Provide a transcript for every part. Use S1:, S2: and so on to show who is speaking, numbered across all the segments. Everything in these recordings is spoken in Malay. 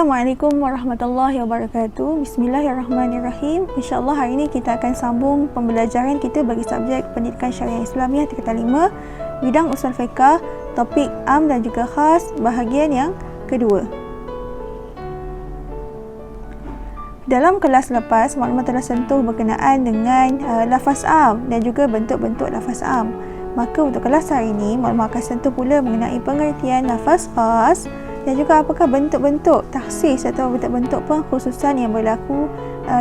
S1: Assalamualaikum warahmatullahi wabarakatuh. Bismillahirrahmanirrahim. InsyaAllah hari ini kita akan sambung pembelajaran kita bagi subjek Pendidikan Syariah Islamiah tingkatan 5, bidang usul fiqh, topik am dan juga khas, bahagian yang kedua. Dalam kelas lepas, maklumat telah sentuh berkenaan dengan lafaz am dan juga bentuk-bentuk lafaz am. Maka untuk kelas hari ini, maklumat akan sentuh pula mengenai pengertian lafaz khas dan juga apakah bentuk-bentuk takhsis atau bentuk-bentuk pengkhususan yang berlaku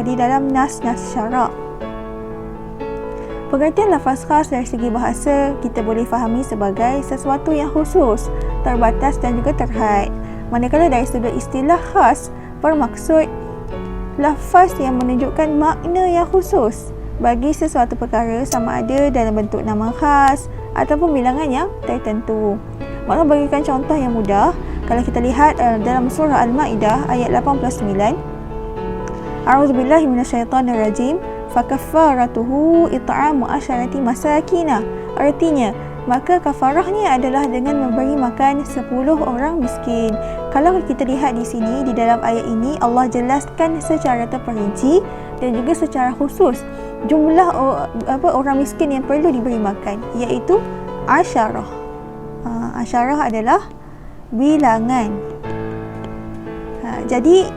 S1: di dalam nas-nas syarak. Pengertian lafaz khas dari segi bahasa kita boleh fahami sebagai sesuatu yang khusus, terbatas dan juga terhad. Manakala dari sudut istilah khas bermaksud lafaz yang menunjukkan makna yang khusus bagi sesuatu perkara sama ada dalam bentuk nama khas ataupun bilangan yang tertentu. Maksud bagikan contoh yang mudah. Kalau kita lihat dalam surah Al-Ma'idah ayat 89, A'udzubillahi minasyaitonirrajim, fakaffaratuhu it'amu asyarati masakina. Artinya, maka kafarahnya adalah dengan memberi makan 10 orang miskin. Kalau kita lihat di sini, di dalam ayat ini Allah jelaskan secara terperinci dan juga secara khusus jumlah orang miskin yang perlu diberi makan, iaitu asyarah. Asyarah adalah bilangan. Jadi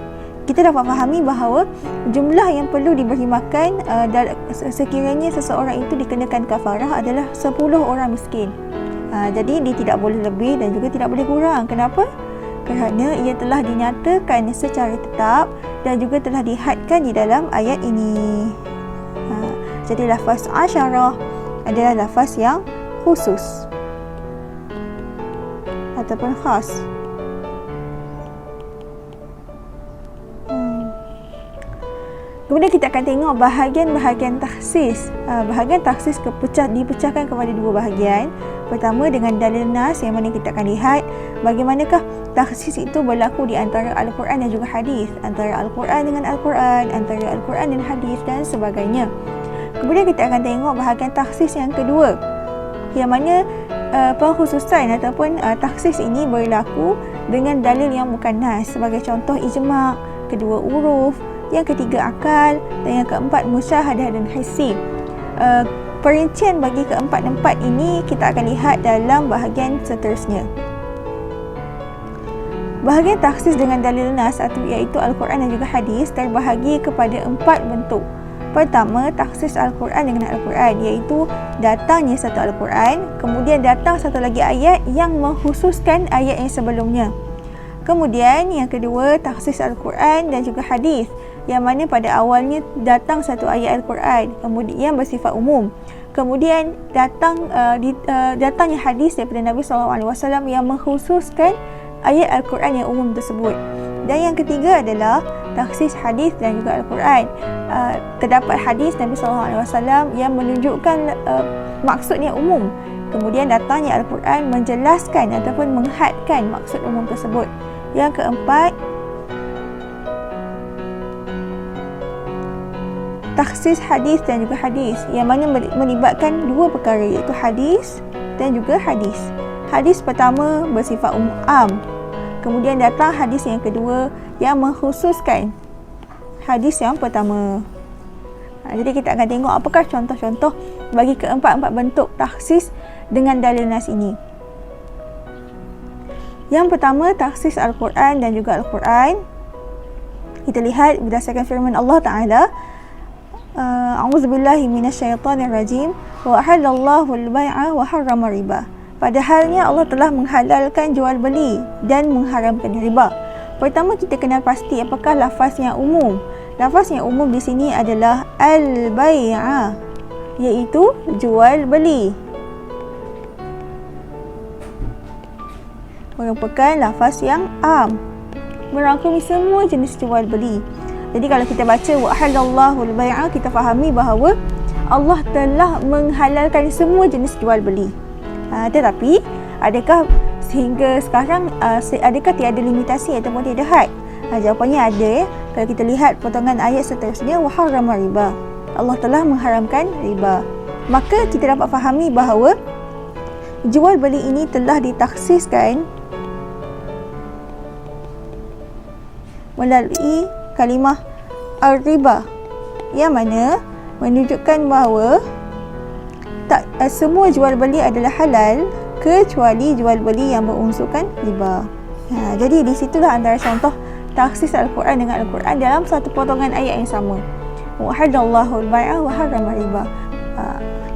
S1: kita dapat fahami bahawa jumlah yang perlu diberi makan sekiranya seseorang itu dikenakan kafarah adalah 10 orang miskin. Jadi dia tidak boleh lebih dan juga tidak boleh kurang. Kenapa? Kerana ia telah dinyatakan secara tetap dan juga telah dihadkan di dalam ayat ini. Jadi lafaz asyarah adalah lafaz yang khusus ataupun khas. Kemudian kita akan tengok bahagian-bahagian takhsis. Bahagian takhsis dipecahkan kepada dua bahagian. Pertama dengan dalil nas, yang mana kita akan lihat bagaimanakah takhsis itu berlaku di antara Al-Quran dan juga hadis, antara Al-Quran dengan Al-Quran, antara Al-Quran dan hadis dan sebagainya. Kemudian kita akan tengok bahagian takhsis yang kedua, yang mana pengkhususan ataupun takhsis ini berlaku dengan dalil yang bukan nas. Sebagai contoh ijma', kedua uruf, yang ketiga akal dan yang keempat musyahadah dan hissi. Perincian bagi keempat-empat ini kita akan lihat dalam bahagian seterusnya. Bahagian takhsis dengan dalil nas iaitu Al-Quran dan juga hadis terbahagi kepada 4 bentuk. Pertama, takhsis Al-Quran dengan Al-Quran, iaitu datangnya satu Al-Quran, kemudian datang satu lagi ayat yang mengkhususkan ayat yang sebelumnya. Kemudian yang kedua, takhsis Al-Quran dan juga hadis, yang mana pada awalnya datang satu ayat Al-Quran kemudian bersifat umum. Kemudian datangnya hadis daripada Nabi SAW yang mengkhususkan ayat Al-Quran yang umum tersebut. Dan yang ketiga adalah takhsis hadis dan juga Al-Quran. Terdapat hadis Nabi SAW yang menunjukkan maksudnya umum. Kemudian datangnya Al-Quran menjelaskan ataupun menghadkan maksud umum tersebut. Yang keempat, takhsis hadis dan juga hadis, yang mana melibatkan dua perkara, iaitu hadis dan juga hadis. Hadis pertama bersifat am, kemudian datang hadis yang kedua yang mengkhususkan hadis yang pertama. Jadi kita akan tengok apakah contoh-contoh bagi keempat-empat bentuk takhsis dengan dalil nas ini. Yang pertama, takhsis Al-Quran dan juga Al-Quran. Kita lihat berdasarkan firman Allah Ta'ala, A'udzubillahi minasyaitonirrajim, wa ahallallahu al-bai'a wa harrama riba. Padahalnya Allah telah menghalalkan jual beli dan mengharamkan riba. Pertama, kita kena pasti apakah lafaz yang umum. Lafaz yang umum di sini adalah al-bai'a, iaitu jual beli. Merupakan lafaz yang am, merangkumi semua jenis jual beli. Jadi kalau kita baca wa ahallallahu al-bai'a, kita fahami bahawa Allah telah menghalalkan semua jenis jual beli. Tetapi adakah sehingga sekarang adakah tiada limitasi ataupun tiada had? Jawapannya ada. Kalau kita lihat potongan ayat seterusnya, wa harrama riba, Allah telah mengharamkan riba. Maka kita dapat fahami bahawa jual beli ini telah ditakhsiskan melalui kalimah al-riba, yang mana menunjukkan bahawa semua jual beli adalah halal kecuali jual beli yang berunsurkan riba. Jadi di situlah antara contoh takhsis Al-Quran dengan Al-Quran dalam satu potongan ayat yang sama. Wahadallahu al-bai'a wa harrama riba.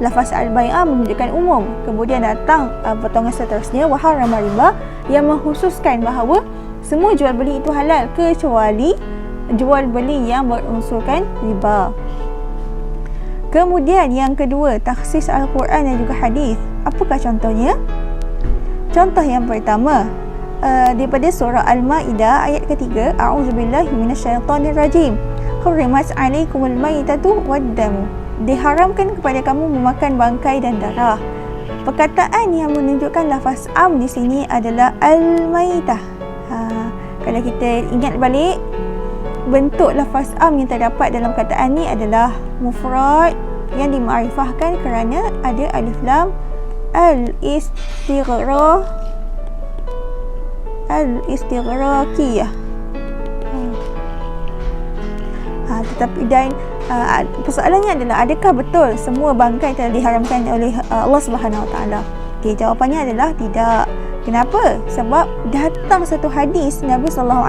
S1: Lafaz al-bai'a menunjukkan umum. Kemudian datang potongan seterusnya wa harrama riba yang mengkhususkan bahawa semua jual beli itu halal kecuali jual beli yang berunsurkan riba. Kemudian yang kedua, takhsis Al-Quran dan juga hadis. Apakah contohnya? Contoh yang pertama, daripada surah Al-Ma'idah ayat ketiga, a'udzubillahi minasyaitonirrajim. Hurrimat 'alaikumul maitatu wad-damu. Diharamkan kepada kamu memakan bangkai dan darah. Perkataan yang menunjukkan lafaz am di sini adalah al-maitah. Kalau kita ingat balik, bentuk lafaz am yang terdapat dalam kataan ni adalah mufrad yang dimakrifahkan kerana ada alif lam al-istighraqiyah. Tetapi persoalannya adalah, adakah betul semua bangkai telah diharamkan oleh Allah Subhanahu Wa Taala? Jawapannya adalah tidak. Kenapa? Sebab datang satu hadis Nabi SAW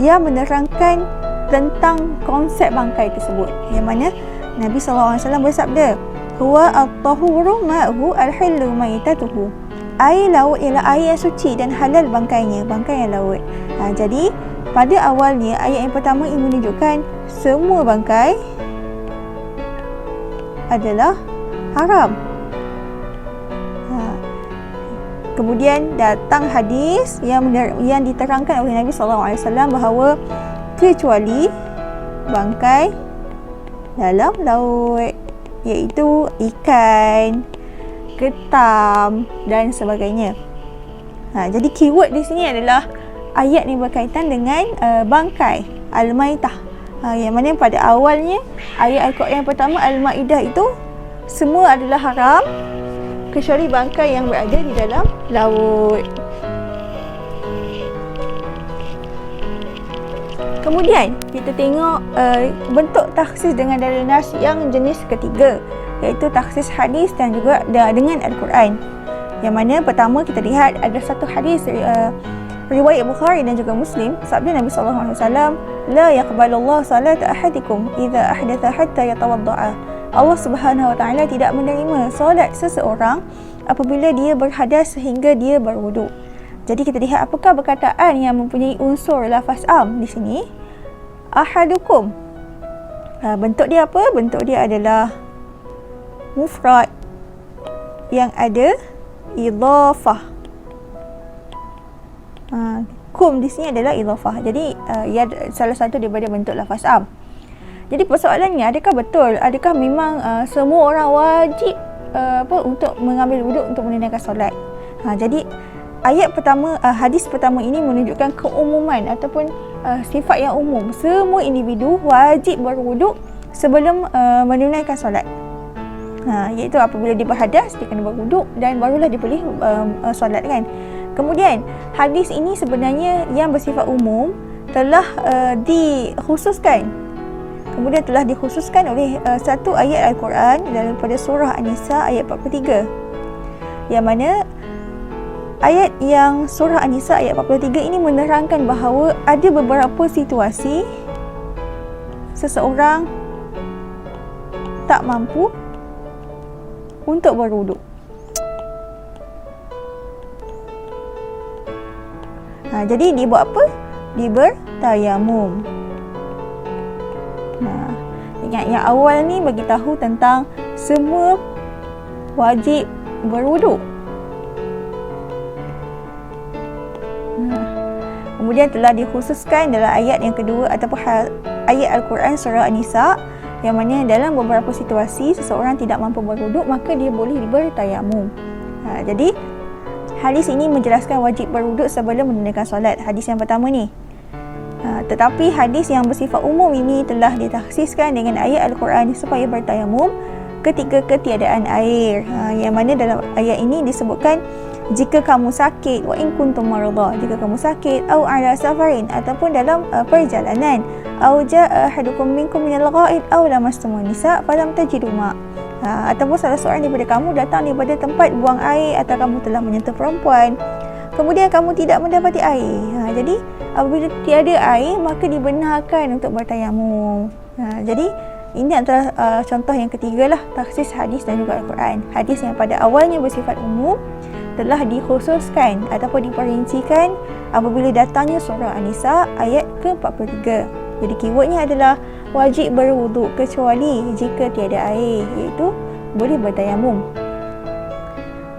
S1: yang menerangkan tentang konsep bangkai tersebut, yang mana Nabi SAW bersabda, huwa at-tahuru ma'hu al-hillu maitatuhu. Air laut ialah air yang suci dan halal bangkainya, bangkai yang laut. Jadi pada awalnya ayat yang pertama ini menunjukkan semua bangkai adalah haram. Kemudian datang hadis yang diterangkan oleh Nabi SAW bahawa kecuali bangkai dalam laut, iaitu ikan, ketam dan sebagainya. Jadi keyword di sini adalah ayat yang berkaitan dengan bangkai Al-Maitah, yang mana pada awalnya ayat Al-Quran yang pertama Al-Ma'idah itu semua adalah haram kecuali bangkai yang berada di dalam laut. Kemudian kita tengok bentuk takhsis dengan dalil nas yang jenis ketiga, iaitu takhsis hadis dan juga dengan Al-Quran. Yang mana pertama kita lihat ada satu hadis riwayat Bukhari dan juga Muslim, sabda Nabi SAW, la yaqbalullahu salata ahadikum idza ahdatha hatta yatawadda'a. Allah Subhanahu Wa Taala tidak menerima solat seseorang apabila dia berhadas sehingga dia berwuduk. Jadi kita lihat apakah perkataan yang mempunyai unsur lafaz am di sini. Ahadukum. Bentuk dia apa? Bentuk dia adalah mufrad yang ada idhafah. Kum di sini adalah idhafah. Jadi ia salah satu daripada bentuk lafaz am. Jadi persoalannya, adakah betul? Adakah memang semua orang wajib untuk mengambil wuduk untuk menunaikan solat? Jadi ayat pertama, hadis pertama ini menunjukkan keumuman ataupun sifat yang umum. Semua individu wajib berwuduk sebelum menunaikan solat. Iaitu apabila dia berhadas, dia kena berwuduk dan barulah dia boleh solat, kan? Kemudian hadis ini sebenarnya yang bersifat umum telah dikhususkan. Kemudian telah dikhususkan oleh satu ayat Al-Quran daripada surah An-Nisa ayat 43. Yang mana ayat yang surah An-Nisa ayat 43 ini menerangkan bahawa ada beberapa situasi seseorang tak mampu untuk berwuduk. Jadi dia buat apa? Dia bertayamum. Ingat yang awal ni bagi tahu tentang semua wajib berwuduk. Kemudian telah dikhususkan dalam ayat yang kedua ataupun ayat Al-Quran surah An-Nisa, yang mana dalam beberapa situasi seseorang tidak mampu berwuduk, maka dia boleh bertayamum. Jadi hadis ini menjelaskan wajib berwuduk sebelum menunaikan solat, hadis yang pertama ni. Tetapi hadis yang bersifat umum ini telah ditakhsiskan dengan ayat Al-Quran supaya bertayamum ketika ketiadaan air. Yang mana dalam ayat ini disebutkan jika kamu sakit, wa in kuntum marada, jika kamu sakit, au ala safarin, ataupun dalam perjalanan, au jaa ahadukum minkum minal ghaid aw lamastumun nisa falam tajidu ma, ataupun salah seorang daripada kamu datang daripada tempat buang air atau kamu telah menyentuh perempuan, kemudian kamu tidak mendapati air. Jadi apabila tiada air, maka dibenarkan untuk bertayamum. Jadi ini adalah contoh yang ketiga lah, taksis hadis dan juga Al-Quran. Hadis yang pada awalnya bersifat umum telah dikhususkan ataupun diperincikan apabila datangnya surah An-Nisa ayat ke-43. Jadi keywordnya adalah wajib berwuduk kecuali jika tiada air, iaitu boleh bertayamum.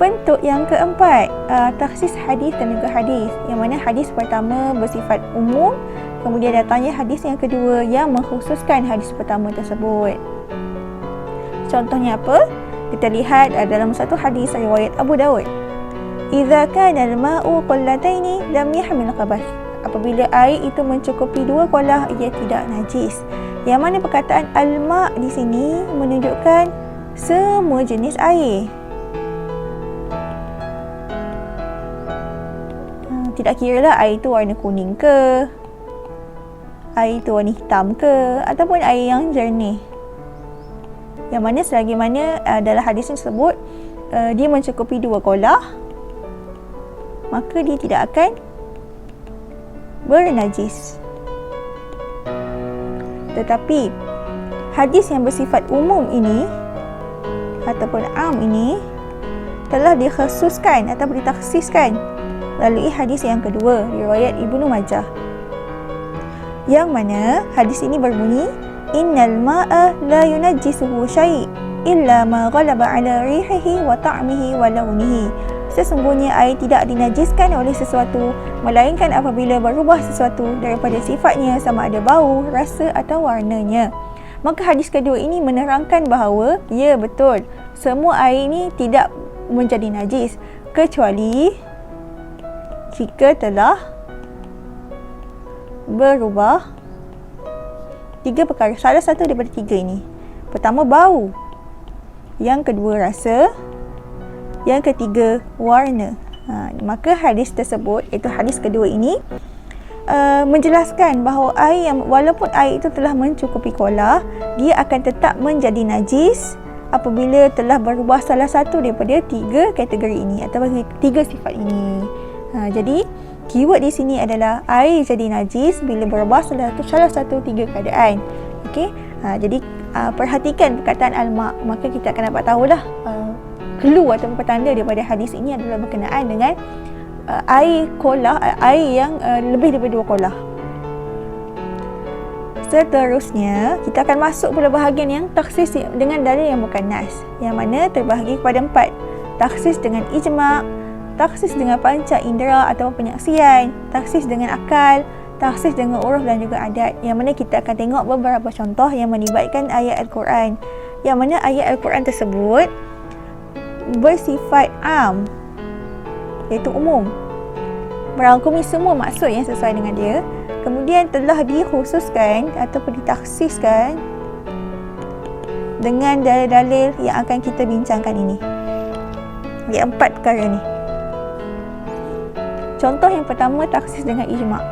S1: Bentuk yang keempat, taksis hadis dan juga hadis, yang mana hadis pertama bersifat umum, kemudian datangnya hadis yang kedua yang mengkhususkan hadis pertama tersebut. Contohnya apa? Kita lihat dalam satu hadis riwayat Abu Dawud. Idza kana al-ma'u qullataini lam yahmil khabath. Apabila air itu mencukupi 2 kulah, ia tidak najis. Yang mana perkataan al-ma' di sini menunjukkan semua jenis air. Tidak kiralah air itu warna kuning ke, air itu warna hitam ke, ataupun air yang jernih. Yang mana selagi mana dalam hadis tersebut dia mencukupi 2 kolah, maka dia tidak akan bernajis. Tetapi hadis yang bersifat umum ini ataupun am ini telah dikhususkan ataupun ditaksiskan melalui hadis yang kedua, riwayat Ibnu Majah, yang mana hadis ini berbunyi, innal ma'a la yunajjisuhu syai' illa ma ghalaba ala rihihi wa ta'mihi wa launihi. Sesungguhnya air tidak dinajiskan oleh sesuatu melainkan apabila berubah sesuatu daripada sifatnya sama ada bau, rasa atau warnanya. Maka hadis kedua ini menerangkan bahawa ya betul, semua air ini tidak menjadi najis kecuali jika telah berubah 3 perkara, salah satu daripada 3 ini. Pertama, bau. Yang kedua, rasa. Yang ketiga, warna. Maka hadis tersebut, iaitu hadis kedua ini, menjelaskan bahawa air yang walaupun air itu telah mencukupi kolah, dia akan tetap menjadi najis apabila telah berubah salah satu daripada 3 kategori ini atau 3 sifat ini. Jadi keyword di sini adalah air jadi najis bila berubah salah satu 3 keadaan. Okey. Jadi perhatikan perkataan al-ma', maka kita akan dapat tahulah clue atau petanda daripada hadis ini adalah berkenaan dengan air kolah, air yang lebih daripada 2 kolah. Seterusnya, kita akan masuk pada bahagian yang taksis dengan dalil yang bukan nas, yang mana terbahagi kepada 4. Taksis dengan ijma', taksis dengan panca indera atau penyaksian, taksis dengan akal, taksis dengan uruf dan juga adat, yang mana kita akan tengok beberapa contoh yang melibatkan ayat Al-Quran, yang mana ayat Al-Quran tersebut bersifat am, iaitu umum, merangkumi semua maksud yang sesuai dengan dia, kemudian telah dikhususkan ataupun ditaksiskan dengan dalil-dalil yang akan kita bincangkan ini. Yang 4 perkara ni. Contoh yang pertama, taksis dengan ijma'.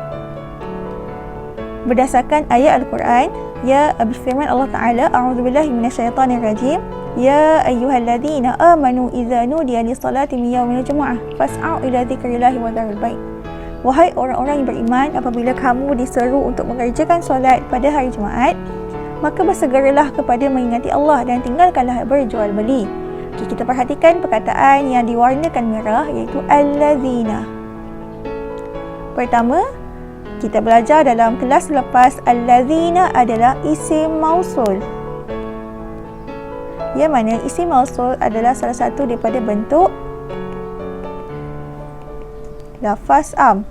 S1: Berdasarkan ayat Al-Quran, ya firman Allah Ta'ala, a'udzubillahi minasyaitanirrajim, ya ayyuhalladzina amanu idza nudiya lis-salati min yaumil jumu'ah fas'au ila dzikrillahi wa dzarul bai'. Wahai orang-orang yang beriman, apabila kamu diseru untuk mengerjakan solat pada hari Jumaat, maka bersegeralah kepada mengingati Allah dan tinggalkanlah berjual beli. Okay, kita perhatikan perkataan yang diwarnakan merah, iaitu alladzina. Pertama, kita belajar dalam kelas lepas, alladzina adalah isim mausul, yang mana isim mausul adalah salah satu daripada bentuk lafaz am.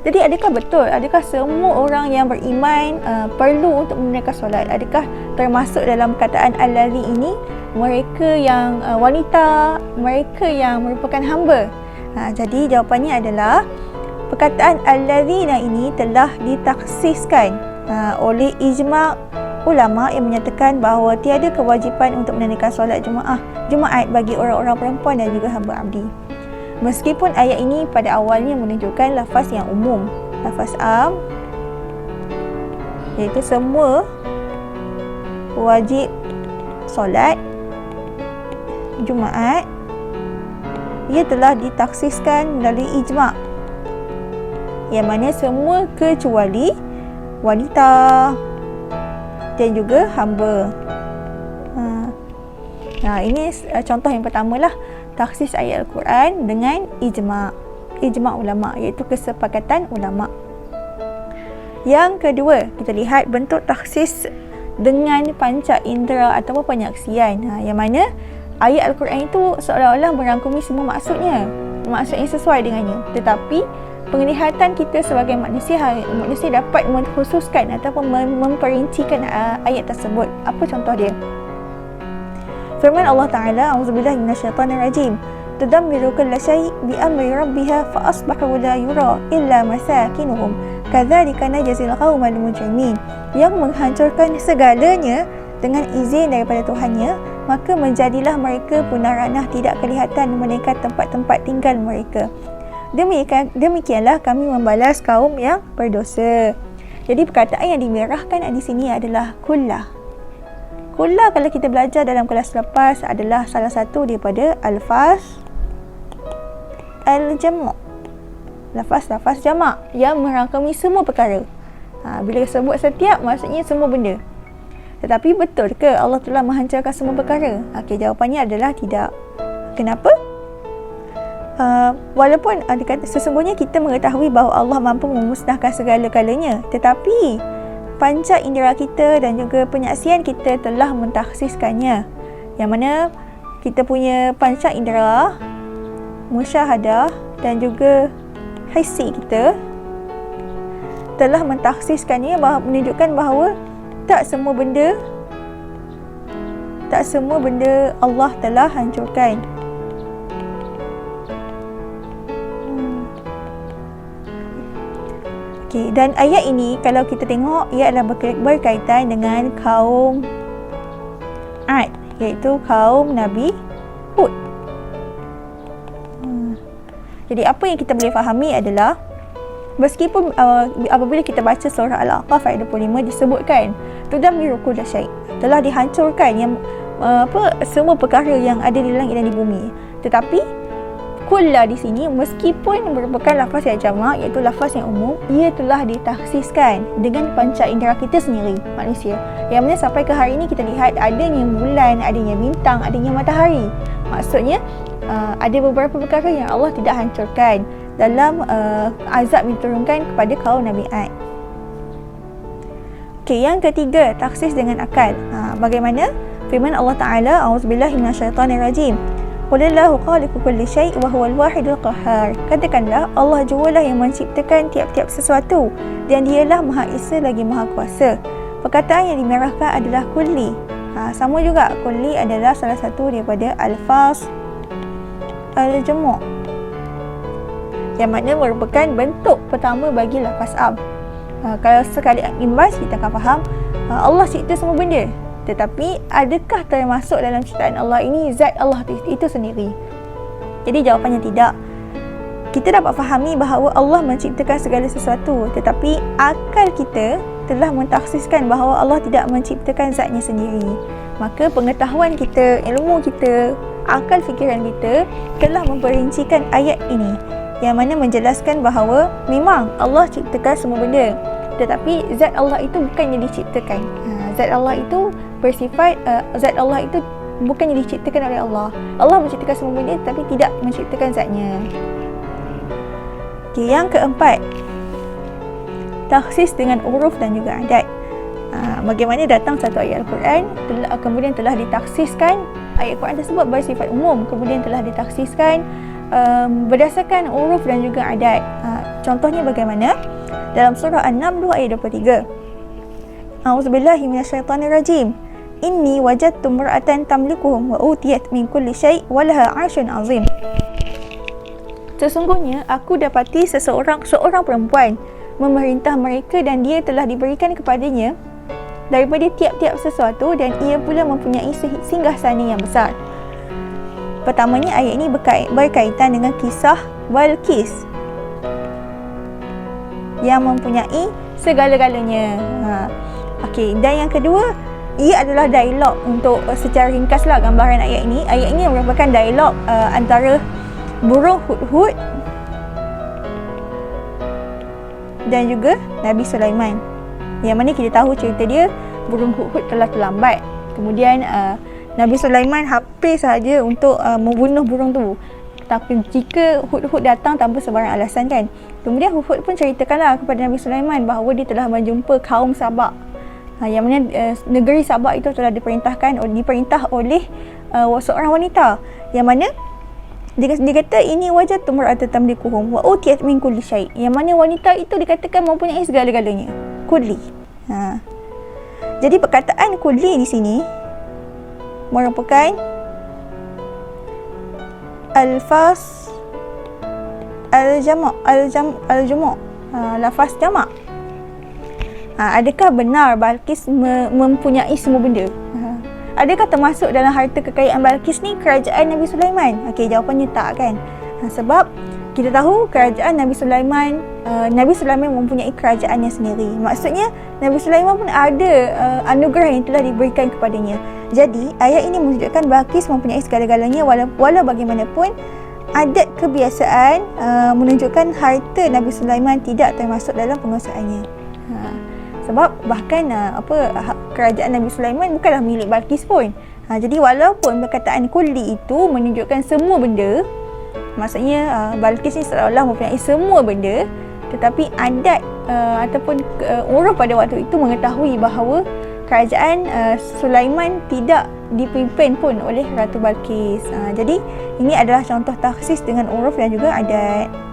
S1: Jadi adakah betul, adakah semua orang yang beriman perlu untuk menunaikan solat? Adakah termasuk dalam perkataan allazi ini mereka yang wanita, mereka yang merupakan hamba? Jadi jawapannya adalah perkataan allazina ini telah ditaksiskan oleh ijma' ulama yang menyatakan bahawa tiada kewajipan untuk menunaikan solat Jumaat bagi orang-orang perempuan dan juga hamba abdi. Meskipun ayat ini pada awalnya menunjukkan lafaz yang umum, lafaz am, iaitu semua wajib solat Jumaat, ia telah ditaksiskan melalui ijma', yang mana semua kecuali wanita dan juga hamba. Ini contoh yang pertama lah, taksis ayat Al-Quran dengan ijma' ulama', iaitu kesepakatan ulama'. Yang kedua, kita lihat bentuk taksis dengan panca indera atau penyaksian, yang mana ayat Al-Quran itu seolah-olah merangkumi semua maksud yang sesuai dengannya, tetapi penglihatan kita sebagai manusia dapat mengkhususkan ataupun memperincikan ayat tersebut. Apa contoh dia? Firman Allah Ta'ala, A'udzubillahi minasyaitanirrajim, tudammiru kulla syai' bi amri rabbiha fa asbahu la yura illa masakinuhum kadzalika najzil qaumal mujrimin. Yang menghancurkan segalanya dengan izin daripada Tuhannya, maka menjadilah mereka punah ranah, tidak kelihatan mereka tempat-tempat tinggal mereka. Demikianlah kami membalas kaum yang berdosa. Jadi perkataan yang dimerahkan di sini adalah kullah. Kullah kalau kita belajar dalam kelas lepas adalah salah satu daripada alfaz al-jama', lafaz-lafaz jama' yang merangkumi semua perkara. Bila sebut setiap, maksudnya semua benda. Tetapi betul ke Allah telah menghancurkan semua perkara? Jawapannya adalah tidak. Kenapa? Walaupun sesungguhnya kita mengetahui bahawa Allah mampu memusnahkan segala-galanya, tetapi panca indera kita dan juga penyaksian kita telah mentaksiskannya, yang mana kita punya panca indera, musyahadah dan juga hissi kita telah mentaksiskannya, menunjukkan bahawa tak semua benda Allah telah hancurkan. Dan ayat ini kalau kita tengok, ia adalah berkaitan dengan kaum Ad, iaitu kaum Nabi Hud. Jadi apa yang kita boleh fahami adalah, meskipun apabila kita baca surah Al-A'qaf ayat 25 disebutkan tudammiru kulla syai', telah dihancurkan semua perkara yang ada di langit dan di bumi, tetapi kulla di sini meskipun merupakan lafaz yang jamak, iaitu lafaz yang umum, ia telah ditaksiskan dengan panca indera kita sendiri, manusia, yang mana sampai ke hari ini kita lihat adanya bulan, adanya bintang, adanya matahari. Maksudnya ada beberapa perkara yang Allah tidak hancurkan dalam azab diturunkan kepada kaum Nabi Ad. Yang ketiga, taksis dengan akal. Bagaimana? Firman Allah Ta'ala, A'udzubillahi minasyaitanirrajim, Qulillahu khaliqu kulli syai' wa huwal wahidul qahhar. Katakanlah, Allah jualah yang menciptakan tiap-tiap sesuatu dan dialah Maha Esa lagi Maha Kuasa. Perkataan yang dimerahkan adalah kulli. Sama juga, kulli adalah salah satu daripada alfaz al-jama', yang mana merupakan bentuk pertama bagi lafaz am. Kalau sekali imbas kita akan faham Allah cipta semua benda, tetapi adakah termasuk dalam ciptaan Allah ini zat Allah itu sendiri? Jadi jawapannya tidak. Kita dapat fahami bahawa Allah menciptakan segala sesuatu, tetapi akal kita telah mentaksiskan bahawa Allah tidak menciptakan zatnya sendiri. Maka pengetahuan kita, ilmu kita, akal fikiran kita telah memperincikan ayat ini, yang mana menjelaskan bahawa memang Allah ciptakan semua benda, tetapi zat Allah itu bukannya diciptakan. Zat Allah itu bersifat, zat Allah itu bukannya diciptakan oleh Allah. Allah menciptakan semua benda tapi tidak menciptakan zatnya. Yang keempat, taksis dengan uruf dan juga adat. Bagaimana datang satu ayat Al-Quran kemudian telah ditaksiskan, ayat Al-Quran tersebut bersifat umum, kemudian telah ditaksiskan berdasarkan uruf dan juga adat. Contohnya bagaimana? Dalam surah An-Naml ayat 23. A'udzubillahi minasyaitanirrajim. Inni wajadtu imra'atan tamlikuhum wa utiyat min kulli syai' wa laha 'arsyun 'azim. Sesungguhnya aku dapati seorang perempuan memerintah mereka dan dia telah diberikan kepadanya daripada tiap-tiap sesuatu dan ia pula mempunyai singgasana yang besar. Pertamanya, ayat ini berkaitan dengan kisah Balqis yang mempunyai segala-galanya. Okey, dan yang kedua, ia adalah dialog untuk secara ringkaslah gambaran ayat ini. Ayat ini merupakan dialog antara burung hudhud dan juga Nabi Sulaiman. Yang mana kita tahu cerita dia, burung hudhud telah terlambat. Kemudian Nabi Sulaiman hampir sahaja untuk membunuh burung tu. Tapi jika hudhud datang tanpa sebarang alasan kan. Kemudian hudhud pun ceritakanlah kepada Nabi Sulaiman bahawa dia telah menjumpa kaum Sabak. Yang mana negeri Sabak itu telah diperintah oleh seorang wanita. Yang mana dia kata ini wajah tumra'atu tamlikuhum wa utiyat min kulli syai'. Yang mana wanita itu dikatakan mempunyai segala-galanya. Kulli. Jadi perkataan kulli di sini merupakan alfaz al-jama' lafaz jamak. Adakah benar Balqis mempunyai semua benda? Adakah termasuk dalam harta kekayaan Balqis ni kerajaan Nabi Sulaiman? Okey, jawapannya tak kan. Sebab kita tahu kerajaan Nabi Sulaiman mempunyai kerajaannya sendiri. Maksudnya Nabi Sulaiman pun ada anugerah yang telah diberikan kepadanya. Jadi ayat ini menunjukkan Balqis mempunyai segala-galanya, walau bagaimanapun adat kebiasaan menunjukkan harta Nabi Sulaiman tidak termasuk dalam penguasaannya. Sebab bahkan kerajaan Nabi Sulaiman bukanlah milik Balqis pun. Jadi walaupun perkataan kulli itu menunjukkan semua benda, maksudnya Balqis ni seolah-olah mempunyai semua benda, tetapi adat ataupun uruf pada waktu itu mengetahui bahawa kerajaan Sulaiman tidak dipimpin pun oleh Ratu Balqis. Jadi ini adalah contoh takhsis dengan uruf dan juga adat.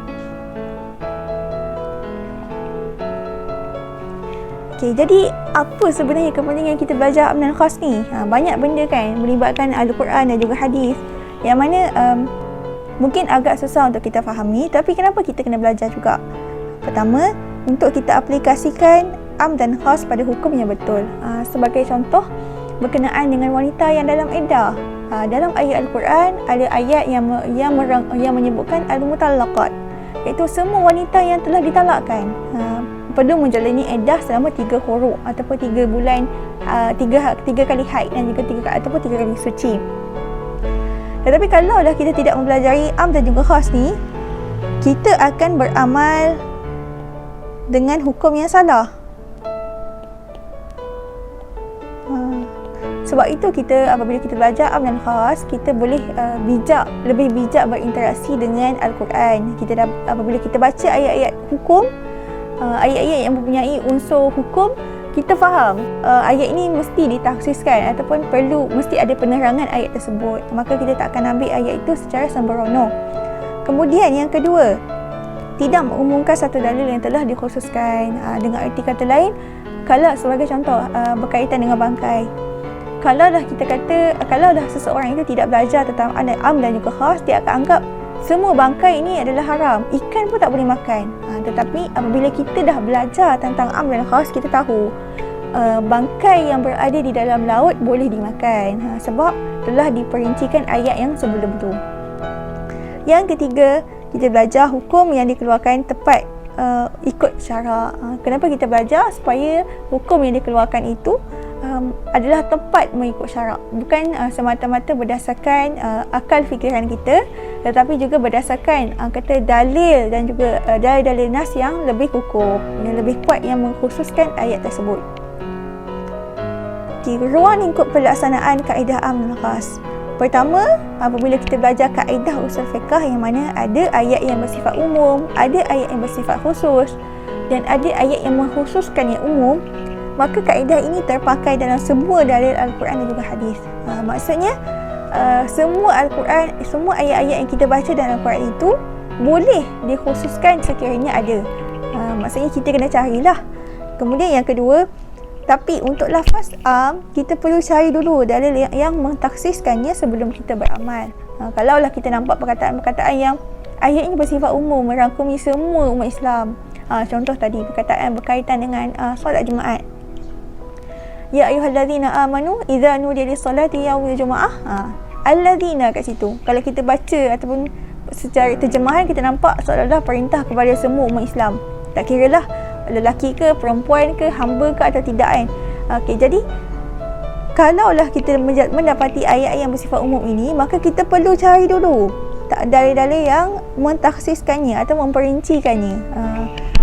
S1: Okey, jadi apa sebenarnya kepentingan kita belajar am dan khas ni? Banyak benda kan melibatkan Al-Quran dan juga hadis, yang mana mungkin agak susah untuk kita fahami, tapi kenapa kita kena belajar juga? Pertama, untuk kita aplikasikan am dan khas pada hukum yang betul. Sebagai contoh, berkenaan dengan wanita yang dalam iddah. Dalam ayat Al-Quran ada ayat yang menyebutkan al-mutallaqat, iaitu semua wanita yang telah ditalakkan perlu menjalani iddah selama 3 quru ataupun 3 bulan, 3 kali haid dan juga 3 kali suci. Tetapi kalaulah kita tidak mempelajari am dan juga khas ni, kita akan beramal dengan hukum yang salah. Sebab itu apabila kita belajar am dan khas, kita boleh lebih bijak berinteraksi dengan Al-Quran. Apabila kita baca ayat-ayat hukum, ayat-ayat yang mempunyai unsur hukum, kita faham ayat ini mesti ditakhsiskan ataupun mesti ada penerangan ayat tersebut. Maka kita tak akan ambil ayat itu secara sembrono. Kemudian yang kedua, tidak mengumumkan satu dalil yang telah dikhususkan. Dengan arti kata lain, kalau sebagai contoh berkaitan dengan bangkai, kalau dah seseorang itu tidak belajar tentang am dan juga khas, dia akan anggap semua bangkai ini adalah haram, ikan pun tak boleh makan. Tetapi apabila kita dah belajar tentang am dan khas, kita tahu bangkai yang berada di dalam laut boleh dimakan, sebab telah diperincikan ayat yang sebelum tu. Yang ketiga, kita belajar hukum yang dikeluarkan tepat ikut syarak. Kenapa kita belajar? Supaya hukum yang dikeluarkan itu adalah tepat mengikut syarak, bukan semata-mata berdasarkan akal fikiran kita, tetapi juga berdasarkan kata dalil dan juga dalil nas yang lebih kukuh, yang lebih kuat, yang mengkhususkan ayat tersebut. Ruang lingkup pelaksanaan kaedah am dan khas. Pertama, apabila kita belajar kaedah usul fiqh, yang mana ada ayat yang bersifat umum, ada ayat yang bersifat khusus, dan ada ayat yang mengkhususkan yang umum, maka kaedah ini terpakai dalam semua dalil Al-Quran dan juga hadis. Maksudnya semua Al-Quran, semua ayat-ayat yang kita baca dalam Al-Quran itu boleh dikhususkan sekiranya ada. Maksudnya kita kena carilah. Kemudian yang kedua, tapi untuk lafaz am, kita perlu cari dulu dalil yang mentaksiskannya sebelum kita beramal. Kalaulah kita nampak perkataan-perkataan yang ayat ini bersifat umum, merangkumi semua umat Islam. Contoh tadi, perkataan berkaitan dengan solat Jumaat. Ya ayyuhallazina amanu idza nudiya lis-salati yaumil jumu'ah. Allazina kat situ. Kalau kita baca ataupun secara terjemahan, kita nampak seolah-olah perintah kepada semua umat Islam. Tak kiralah lelaki ke, perempuan ke, hamba ke atau tidak kan. Okey, jadi kalaulah kita mendapati ayat yang bersifat umum ini, maka kita perlu cari dulu dalil-dalil yang mentakhsiskannya atau memperincikannya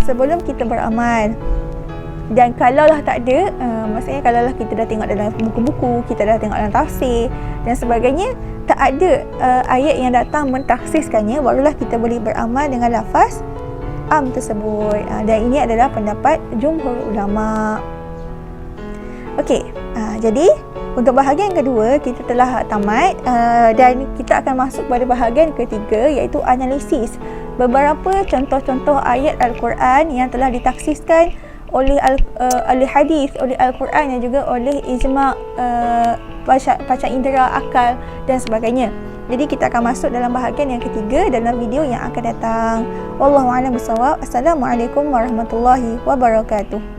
S1: sebelum kita beramal. Dan kalaulah tak ada, maksudnya kalaulah kita dah tengok dalam buku-buku, kita dah tengok dalam tafsir dan sebagainya, tak ada ayat yang datang mentakhsiskannya, barulah kita boleh beramal dengan lafaz am tersebut. Dan ini adalah pendapat jumhur ulama. Okey, jadi untuk bahagian kedua kita telah tamat dan kita akan masuk pada bahagian ketiga, iaitu analisis beberapa contoh-contoh ayat Al-Quran yang telah ditaksiskan oleh hadis, oleh Al-Quran dan juga oleh ijma' panca indera, akal dan sebagainya. Jadi kita akan masuk dalam bahagian yang ketiga dalam video yang akan datang. Wallahu a'lam bishawab. Assalamualaikum warahmatullahi wabarakatuh.